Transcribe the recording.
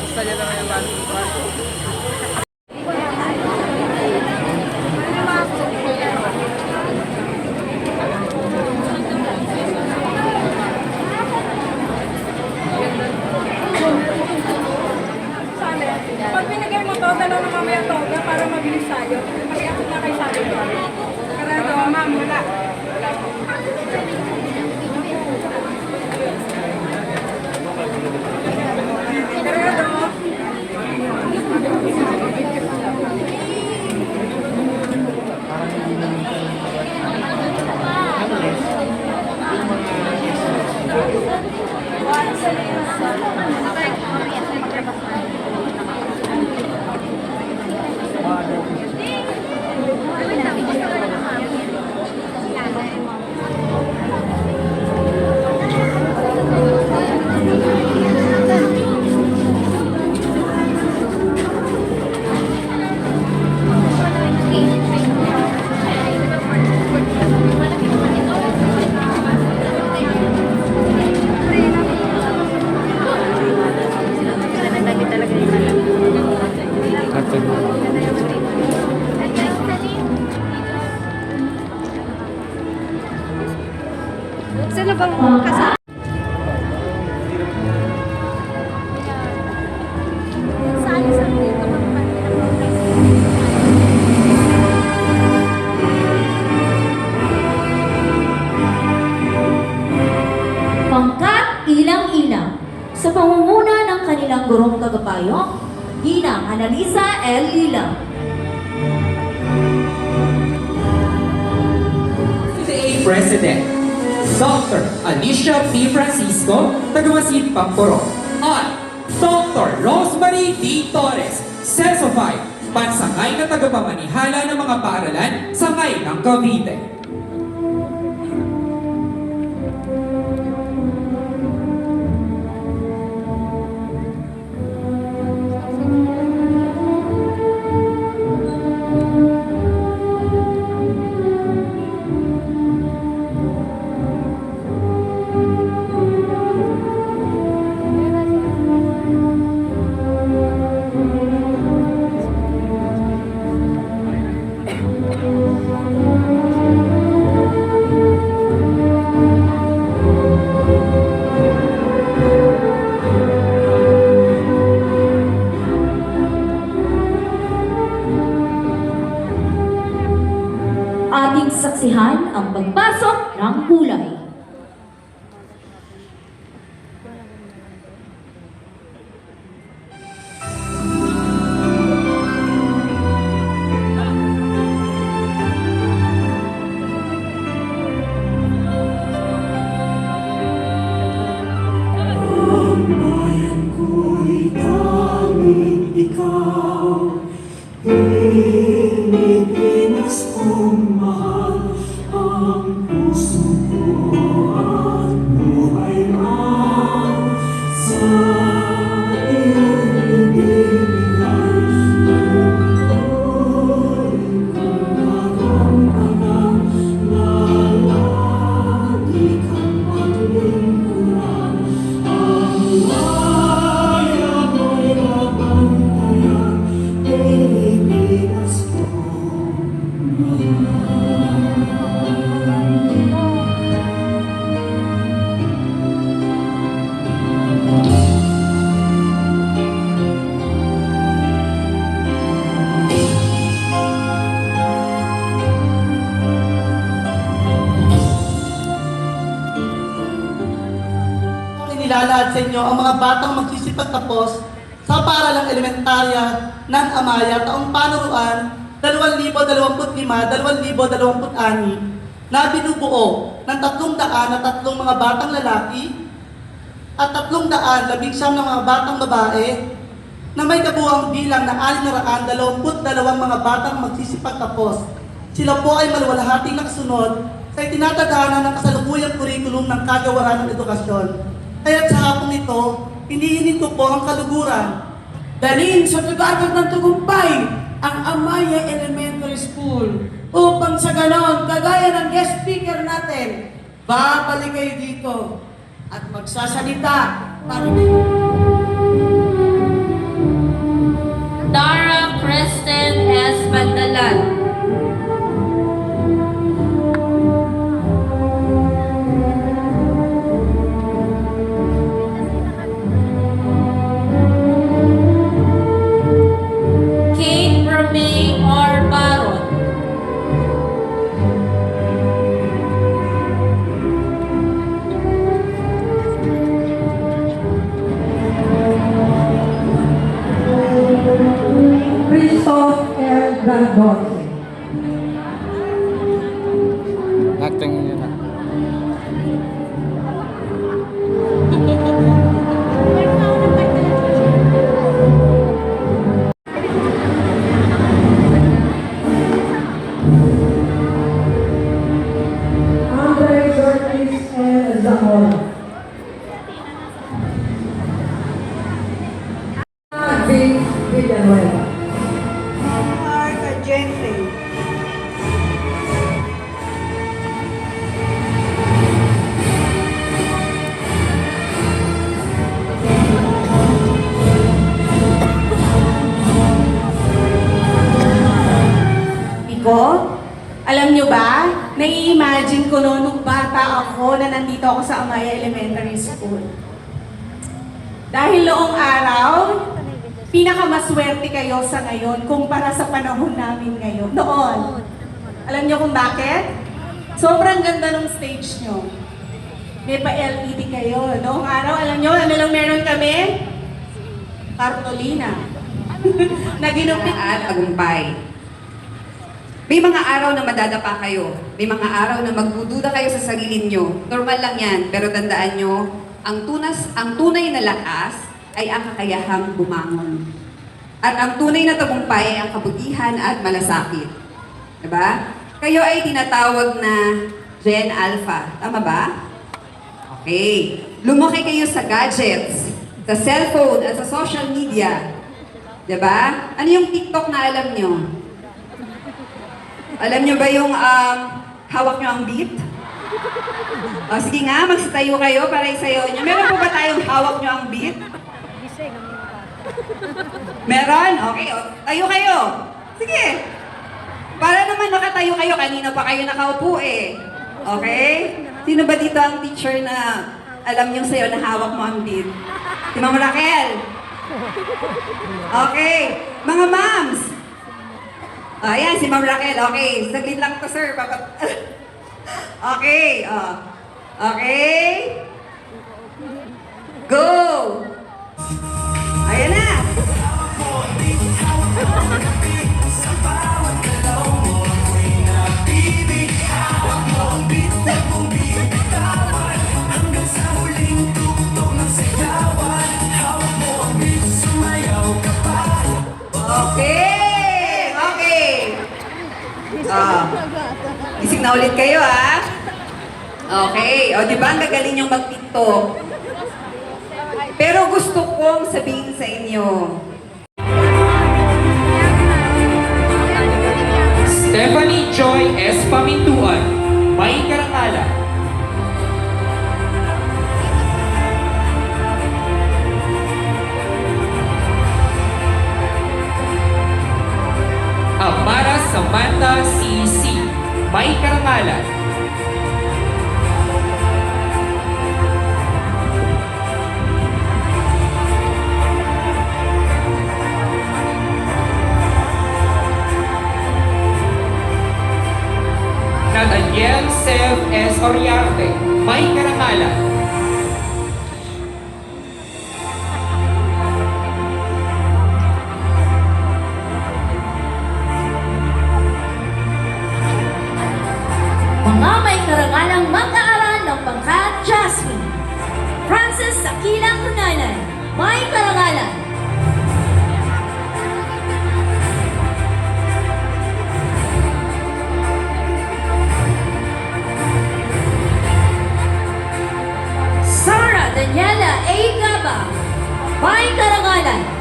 Gusto niya naman yung bagong kwarto. Pag pinagay mo to, dalaw na mamaya to para mabilis tayo. Mag-iakot na kayo sa akin. Karado, ma'am, wala. Karado. Sino bang kasama? Pangkat ilang-ilang sa pangunguna ng kanilang gurong tagapayo, Ginang Analisa L. Lilang. President Dr. Alicia P. Francisco, Tagamasid, Pamporo, at Dr. Rosemary D. Torres, Certified, pansangay na tagapamanihala ng mga paaralan sangay ng Cavite. Ating saksihan ang pagpasok ng kulay. Ang bayan ko'y tanging ikaw, Pilipinas kong mahal, ang puso ko at buhay lang sa iyong ibinigay. Tungkulin kong maramdaman na lagi kang maglingkuran. Ang bayan mo'y mabantayan, Pilipinas kong Inilalahad sa inyo ang mga batang magsisipagtapos sa paaralang elementarya ng Amaya taong panuruan 2025-2026 na binubuo ng 303 mga batang lalaki at 319 na mga batang babae na may kabuuang bilang na 622 mga batang magsisipagtapos. Sila po ay maluwalhating nakasunod sa itinatadhana ng kasalukuyang kurikulum ng Kagawaran ng Edukasyon. Kaya sa hapong ito, hinihiling ko po ang kaluguran. Dalhin sa kagagad ng tagumpay ang Amaya Elementary School upang sa ganon, kagaya ng guest speaker natin, babalik kayo dito at magsasalita para Dara Kristen S. Bandalan. Kate Romay R. Baron. Christoph L. Gandolfi. Acting yun na. Andre Ortiz L. Zamora. Vic Villanueva. Mark Gentry. Iko, alam nyo ba, nai-imagine ko noon nung bata ako na nandito ako sa Amaya Elementary School. Dahil noong araw, pinakamaswerte kayo sa ngayon kumpara sa panahon namin ngayon. Noon. Alam nyo kung bakit? Sobrang ganda ng stage nyo. May pa-LED kayo. Noong araw, alam nyo, ano lang meron kami? Cartolina. Na ginupit At tagumpay. May mga araw na madadapa kayo. May mga araw na magdududa kayo sa sarili nyo. Normal lang yan. Pero tandaan nyo, ang tunay na lakas ay ang kakayahang bumangon. At ang tunay na tagumpay ay ang kabutihan at malasakit. Diba? Kayo ay tinatawag na Gen Alpha. Tama ba? Okay. Lumaki kayo sa gadgets, sa cellphone at sa social media. Diba? Ano yung TikTok na alam nyo? Alam nyo ba yung hawak nyo ang beat? O sige nga, magsitayo kayo para isayaw nyo. Meron po ba tayong hawak nyo ang beat? Meron? Okay, o, tayo kayo. Sige. Para naman nakatayo kayo, kanina pa kayo nakaupo eh. Okay? Sino ba dito ang teacher na alam nyo sa'yo na hawak mo ang beat? Si Ma'am Raquel. Okay. Mga moms. Ayan, si Ma'am Raquel. Okay, saglit lang to, sir. Okay, okay. Go! Ayan na. Okay! Okay! Gising na ulit kayo, ha? Okay. O, di ba ang gagaling yung mag-TikTok? Pero gusto kong sabihin sa inyo, Stephanie Joy S. Pamintuan, may karangalan. Amara Samantha C.C., may karangalan. Nathaniel Sev S. Oriarte, may karangalan. Mga may karangalang mag-aaral ng pangkat Jasmine. Francis Sakila Kunanan, may karangalan. Sarah Daniela A. Gaba, may karangalan.